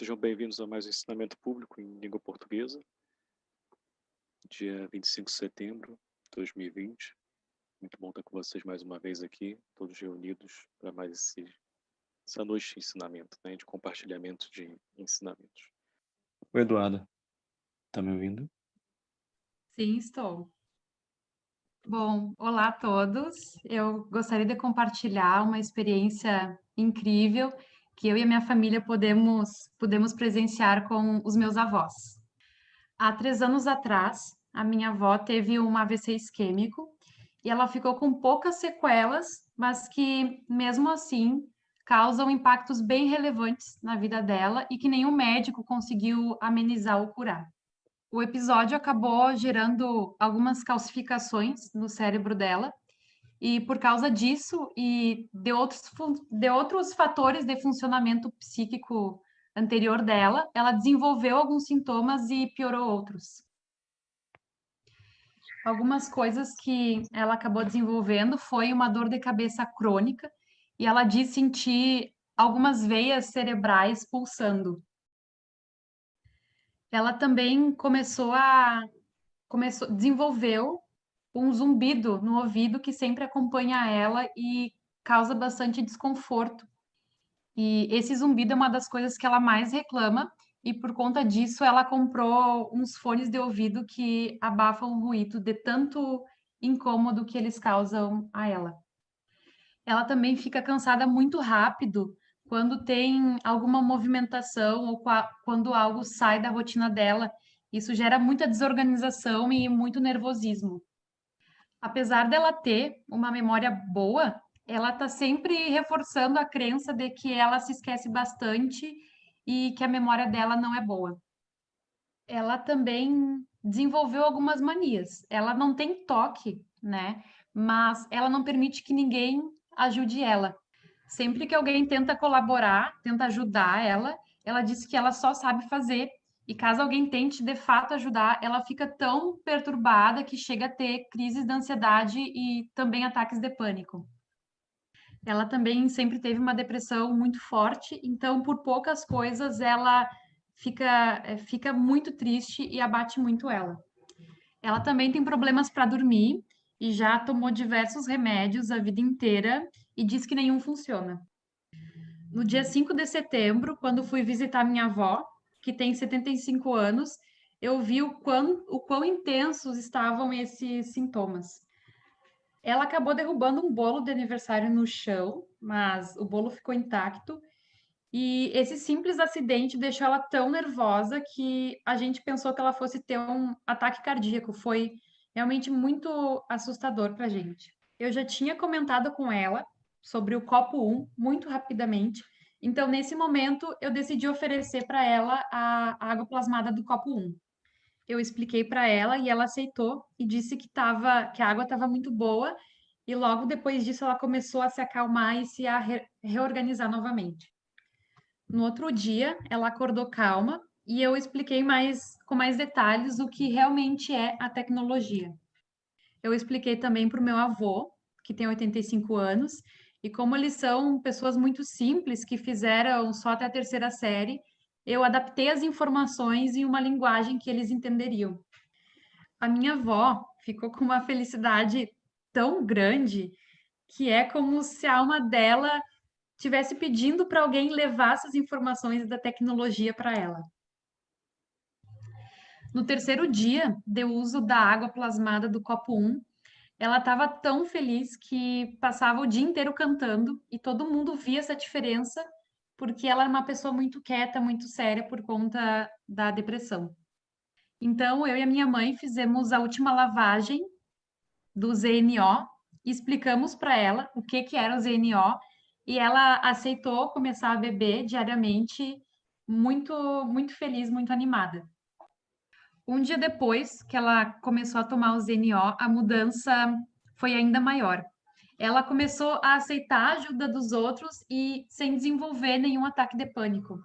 Sejam bem-vindos a mais um ensinamento público em língua portuguesa, dia 25 de setembro de 2020. Muito bom estar com vocês mais uma vez aqui, todos reunidos para mais essa noite de ensinamento, né, de compartilhamento de ensinamentos. Oi, Eduardo, tá me ouvindo? Sim, estou. Bom, olá a todos. Eu gostaria de compartilhar uma experiência incrível que eu e a minha família pudemos presenciar com os meus avós. Há 3 anos atrás, a minha avó teve um AVC isquêmico e ela ficou com poucas sequelas, mas que, mesmo assim, causam impactos bem relevantes na vida dela e que nenhum médico conseguiu amenizar ou curar. O episódio acabou gerando algumas calcificações no cérebro dela, e por causa disso e de outros fatores de funcionamento psíquico anterior dela, ela desenvolveu alguns sintomas e piorou outros. Algumas coisas que ela acabou desenvolvendo foi uma dor de cabeça crônica, e ela diz sentir algumas veias cerebrais pulsando. Ela também desenvolveu um zumbido no ouvido que sempre acompanha ela e causa bastante desconforto. E esse zumbido é uma das coisas que ela mais reclama, e por conta disso ela comprou uns fones de ouvido que abafam o ruído de tanto incômodo que eles causam a ela. Ela também fica cansada muito rápido quando tem alguma movimentação ou quando algo sai da rotina dela. Isso gera muita desorganização e muito nervosismo. Apesar dela ter uma memória boa, ela está sempre reforçando a crença de que ela se esquece bastante e que a memória dela não é boa. Ela também desenvolveu algumas manias. Ela não tem toque, né? Mas ela não permite que ninguém ajude ela. Sempre que alguém tenta colaborar, tenta ajudar ela, ela diz que ela só sabe fazer. E caso alguém tente de fato ajudar, ela fica tão perturbada que chega a ter crises de ansiedade e também ataques de pânico. Ela também sempre teve uma depressão muito forte, então por poucas coisas ela fica muito triste e abate muito ela. Ela também tem problemas para dormir e já tomou diversos remédios a vida inteira e diz que nenhum funciona. No dia 5 de setembro, quando fui visitar minha avó, que tem 75 anos, eu vi o quão intensos estavam esses sintomas. Ela acabou derrubando um bolo de aniversário no chão, mas o bolo ficou intacto. E esse simples acidente deixou ela tão nervosa que a gente pensou que ela fosse ter um ataque cardíaco. Foi realmente muito assustador para a gente. Eu já tinha comentado com ela sobre o copo 1 muito rapidamente. Então, nesse momento, eu decidi oferecer para ela a água plasmada do copo 1. Eu expliquei para ela e ela aceitou e disse que a água estava muito boa, e logo depois disso ela começou a se acalmar e reorganizar novamente. No outro dia, ela acordou calma e eu expliquei com mais detalhes o que realmente é a tecnologia. Eu expliquei também para o meu avô, que tem 85 anos, e como eles são pessoas muito simples, que fizeram só até a terceira série, eu adaptei as informações em uma linguagem que eles entenderiam. A minha avó ficou com uma felicidade tão grande que é como se a alma dela estivesse pedindo para alguém levar essas informações da tecnologia para ela. No terceiro dia de uso da água plasmada do copo 1, ela estava tão feliz que passava o dia inteiro cantando e todo mundo via essa diferença porque ela era uma pessoa muito quieta, muito séria por conta da depressão. Então, eu e a minha mãe fizemos a última lavagem do ZNO e explicamos para ela o que era o ZNO, e ela aceitou começar a beber diariamente, muito, muito feliz, muito animada. Um dia depois que ela começou a tomar o ZNO, a mudança foi ainda maior. Ela começou a aceitar a ajuda dos outros e sem desenvolver nenhum ataque de pânico.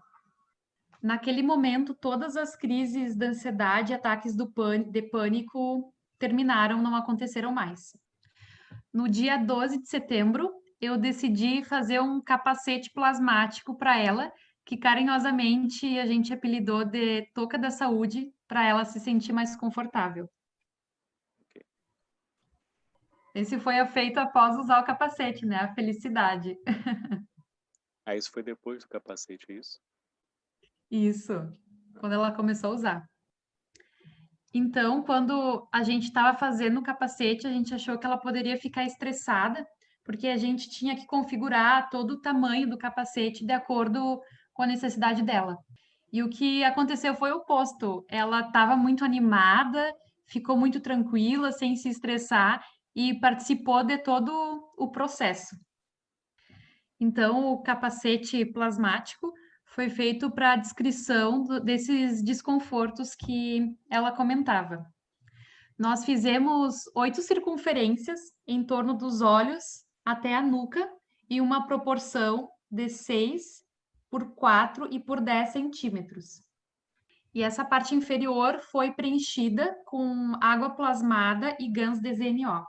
Naquele momento, todas as crises de ansiedade e ataques de pânico terminaram, não aconteceram mais. No dia 12 de setembro, eu decidi fazer um capacete plasmático para ela, que carinhosamente a gente apelidou de touca da saúde para ela se sentir mais confortável. Ok. Esse foi feito após usar o capacete, né? A felicidade. Ah, isso foi depois do capacete, é isso? Isso, quando ela começou a usar. Então, quando a gente estava fazendo o capacete, a gente achou que ela poderia ficar estressada, porque a gente tinha que configurar todo o tamanho do capacete de acordo com a necessidade dela. E o que aconteceu foi o oposto. Ela estava muito animada, ficou muito tranquila, sem se estressar e participou de todo o processo. Então, o capacete plasmático foi feito para a descrição desses desconfortos que ela comentava. Nós fizemos 8 circunferências em torno dos olhos até a nuca e uma proporção de 6 por 4 e por 10 centímetros. E essa parte inferior foi preenchida com água plasmada e GANs de ZNO.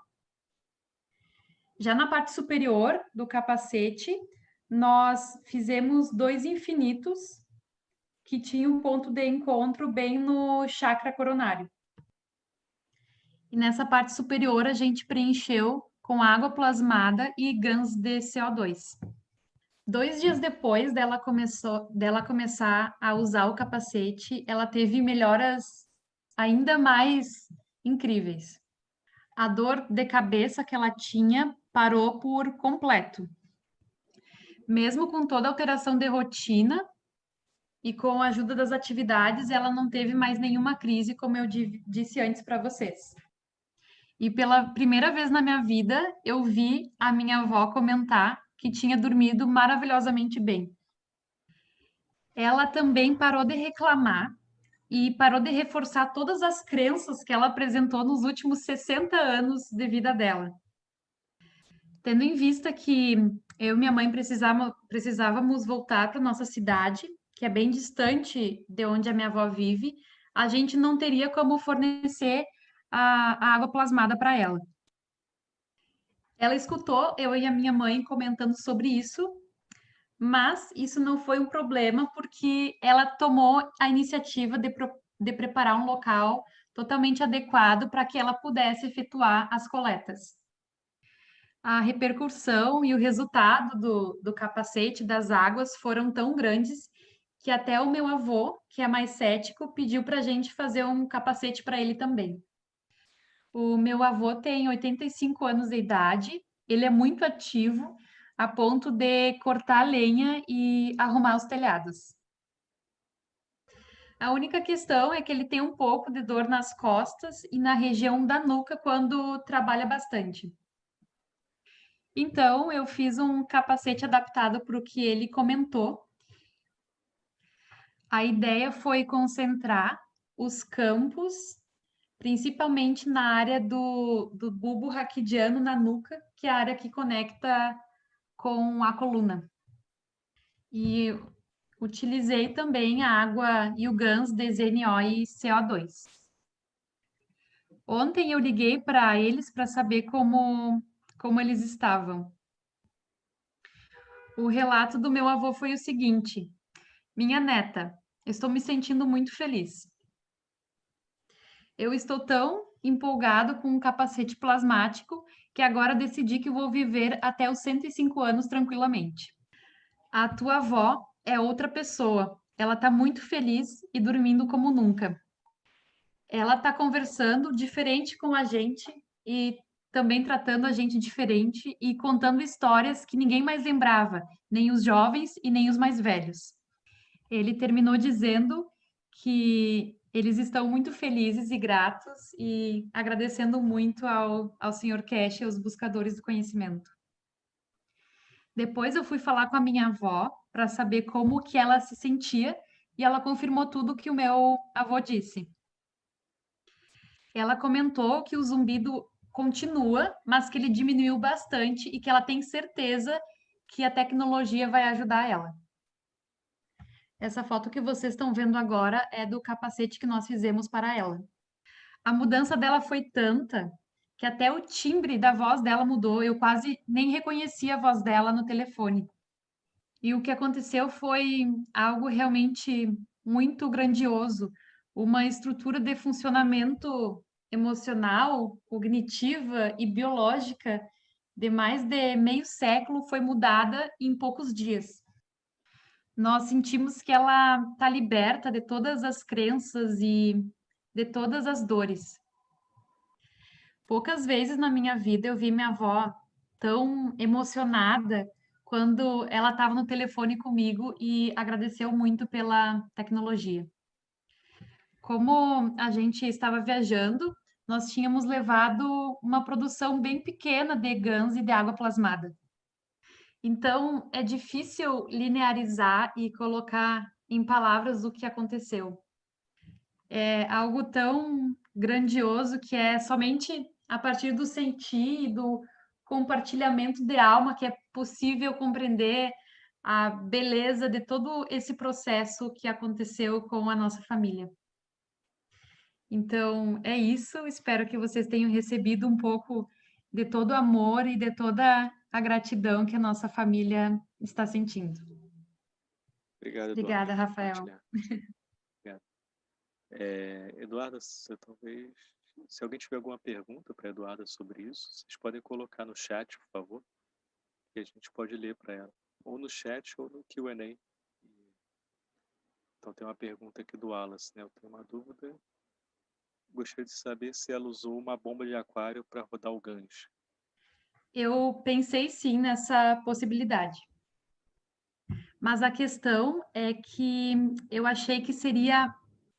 Já na parte superior do capacete, nós fizemos 2 infinitos que tinham um ponto de encontro bem no chakra coronário. E nessa parte superior a gente preencheu com água plasmada e GANs de CO2. 2 dias depois dela começar a usar o capacete, ela teve melhoras ainda mais incríveis. A dor de cabeça que ela tinha parou por completo. Mesmo com toda a alteração de rotina e com a ajuda das atividades, ela não teve mais nenhuma crise, como eu disse antes para vocês. E pela primeira vez na minha vida, eu vi a minha avó comentar que tinha dormido maravilhosamente bem. Ela também parou de reclamar e parou de reforçar todas as crenças que ela apresentou nos últimos 60 anos de vida dela. Tendo em vista que eu e minha mãe precisávamos voltar para nossa cidade, que é bem distante de onde a minha avó vive, a gente não teria como fornecer a água plasmada para ela. Ela escutou eu e a minha mãe comentando sobre isso, mas isso não foi um problema porque ela tomou a iniciativa de preparar um local totalmente adequado para que ela pudesse efetuar as coletas. A repercussão e o resultado do capacete das águas foram tão grandes que até o meu avô, que é mais cético, pediu para a gente fazer um capacete para ele também. O meu avô tem 85 anos de idade, ele é muito ativo, a ponto de cortar lenha e arrumar os telhados. A única questão é que ele tem um pouco de dor nas costas e na região da nuca quando trabalha bastante. Então, eu fiz um capacete adaptado para o que ele comentou. A ideia foi concentrar os campos, principalmente na área do bulbo raquidiano na nuca, que é a área que conecta com a coluna. E utilizei também a água e o GANs de ZNO e CO2. Ontem eu liguei para eles para saber como eles estavam. O relato do meu avô foi o seguinte: minha neta, estou me sentindo muito feliz. Eu estou tão empolgado com um capacete plasmático que agora decidi que vou viver até os 105 anos tranquilamente. A tua avó é outra pessoa. Ela está muito feliz e dormindo como nunca. Ela está conversando diferente com a gente e também tratando a gente diferente e contando histórias que ninguém mais lembrava, nem os jovens e nem os mais velhos. Ele terminou dizendo que eles estão muito felizes e gratos e agradecendo muito ao Sr. Cash e aos buscadores do conhecimento. Depois eu fui falar com a minha avó para saber como que ela se sentia e ela confirmou tudo que o meu avô disse. Ela comentou que o zumbido continua, mas que ele diminuiu bastante e que ela tem certeza que a tecnologia vai ajudar ela. Essa foto que vocês estão vendo agora é do capacete que nós fizemos para ela. A mudança dela foi tanta que até o timbre da voz dela mudou. Eu quase nem reconheci a voz dela no telefone. E o que aconteceu foi algo realmente muito grandioso, uma estrutura de funcionamento emocional, cognitiva e biológica de mais de meio século foi mudada em poucos dias. Nós sentimos que ela está liberta de todas as crenças e de todas as dores. Poucas vezes na minha vida eu vi minha avó tão emocionada quando ela estava no telefone comigo e agradeceu muito pela tecnologia. Como a gente estava viajando, nós tínhamos levado uma produção bem pequena de GANs e de água plasmada. Então, é difícil linearizar e colocar em palavras o que aconteceu. É algo tão grandioso que é somente a partir do sentir e do compartilhamento de alma que é possível compreender a beleza de todo esse processo que aconteceu com a nossa família. Então, é isso. Espero que vocês tenham recebido um pouco de todo o amor e de toda a gratidão que a nossa família está sentindo. Obrigado, Eduardo, Obrigada, por Rafael. compartilhar. Obrigado. Eduarda, se alguém tiver alguma pergunta para a Eduarda sobre isso, vocês podem colocar no chat, por favor, que a gente pode ler para ela. Ou no chat ou no Q&A. Então tem uma pergunta aqui do Wallace, né? Eu tenho uma dúvida. Gostaria de saber se ela usou uma bomba de aquário para rodar o gancho. Eu pensei sim nessa possibilidade. Mas a questão é que eu achei que seria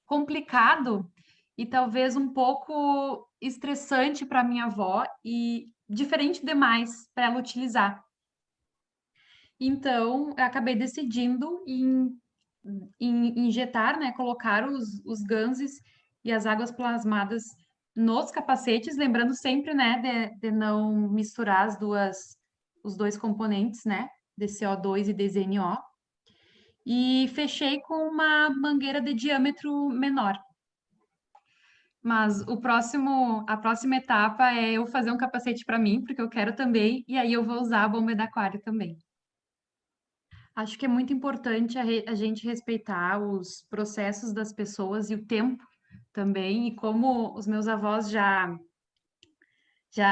complicado e talvez um pouco estressante para minha avó e diferente demais para ela utilizar. Então, eu acabei decidindo em injetar, né, colocar os ganses e as águas plasmadas nos capacetes, lembrando sempre, né, de não misturar os dois componentes, né, de CO2 e de ZNO. E fechei com uma mangueira de diâmetro menor. Mas a próxima etapa é eu fazer um capacete para mim, porque eu quero também, e aí eu vou usar a bomba de aquário também. Acho que é muito importante a gente respeitar os processos das pessoas e o tempo também, e como os meus avós já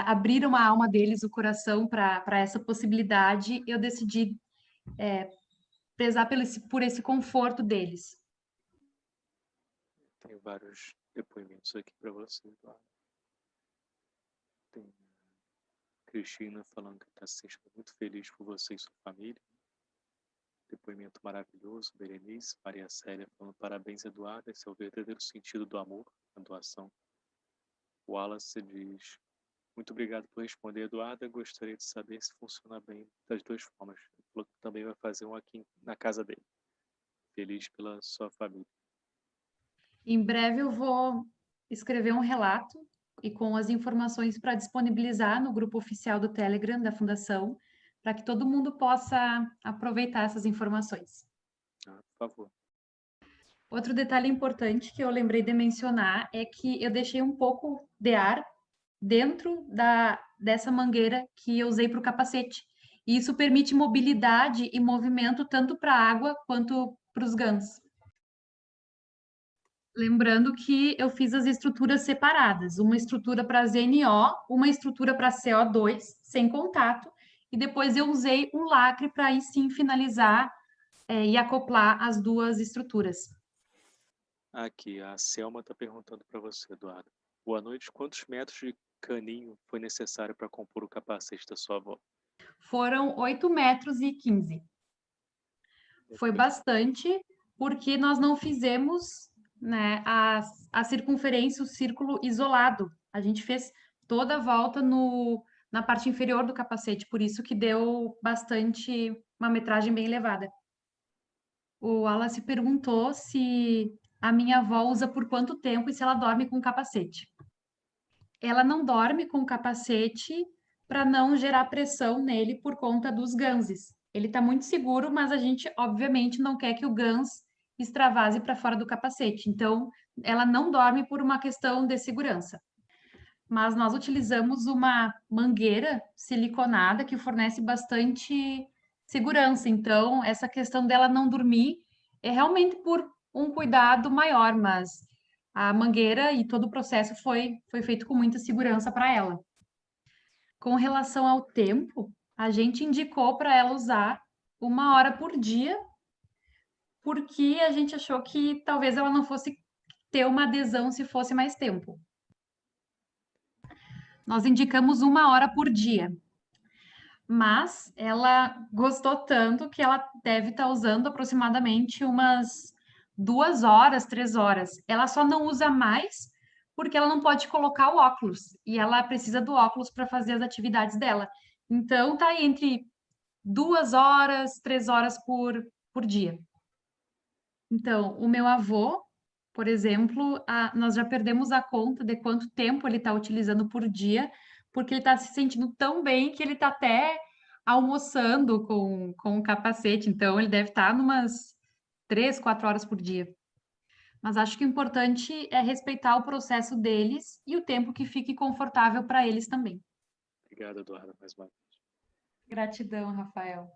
abriram a alma deles, o coração para essa possibilidade, eu decidi prezar por esse conforto deles. Tenho vários depoimentos aqui para você, Eduardo. Tem Cristina falando que está se sentindo muito feliz por você e sua família. Depoimento maravilhoso. Berenice, Maria Célia falando parabéns, Eduardo. Esse é o verdadeiro sentido do amor, a doação. O Wallace diz: muito obrigado por responder, Eduarda. Gostaria de saber se funciona bem das duas formas. Ele falou que também vai fazer um aqui na casa dele. Feliz pela sua família. Em breve eu vou escrever um relato e com as informações para disponibilizar no grupo oficial do Telegram da Fundação, para que todo mundo possa aproveitar essas informações. Por favor. Outro detalhe importante que eu lembrei de mencionar é que eu deixei um pouco de ar dentro dessa mangueira que eu usei para o capacete. E isso permite mobilidade e movimento tanto para a água quanto para os GANs. Lembrando que eu fiz as estruturas separadas, uma estrutura para ZNO, uma estrutura para CO2, sem contato, e depois eu usei um lacre para aí sim finalizar e acoplar as duas estruturas. Aqui, a Selma está perguntando para você, Eduardo. Boa noite. Quantos metros de caninho foi necessário para compor o capacete da sua avó? Foram 8,15 metros. Foi bastante, porque nós não fizemos, né, a circunferência, o círculo isolado. A gente fez toda a volta na parte inferior do capacete, por isso que deu bastante, uma metragem bem elevada. O Wallace perguntou se a minha avó usa por quanto tempo e se ela dorme com capacete. Ela não dorme com capacete para não gerar pressão nele por conta dos ganses. Ele está muito seguro, mas a gente, obviamente, não quer que o gans extravase para fora do capacete. Então, ela não dorme por uma questão de segurança. Mas nós utilizamos uma mangueira siliconada que fornece bastante segurança. Então, essa questão dela não dormir é realmente por um cuidado maior, mas a mangueira e todo o processo foi feito com muita segurança para ela. Com relação ao tempo, a gente indicou para ela usar 1 hora por dia, porque a gente achou que talvez ela não fosse ter uma adesão se fosse mais tempo. Nós indicamos 1 hora por dia, mas ela gostou tanto que ela deve estar usando aproximadamente umas 2 horas, 3 horas. Ela só não usa mais porque ela não pode colocar o óculos e ela precisa do óculos para fazer as atividades dela. Então, tá aí entre 2 horas, 3 horas por dia. Então, o meu avô, por exemplo, nós já perdemos a conta de quanto tempo ele está utilizando por dia, porque ele está se sentindo tão bem que ele está até almoçando com o capacete. Então, ele deve estar numas 3, 4 horas por dia. Mas acho que o importante é respeitar o processo deles e o tempo que fique confortável para eles também. Obrigado, Eduardo, mais uma vez. Gratidão, Rafael.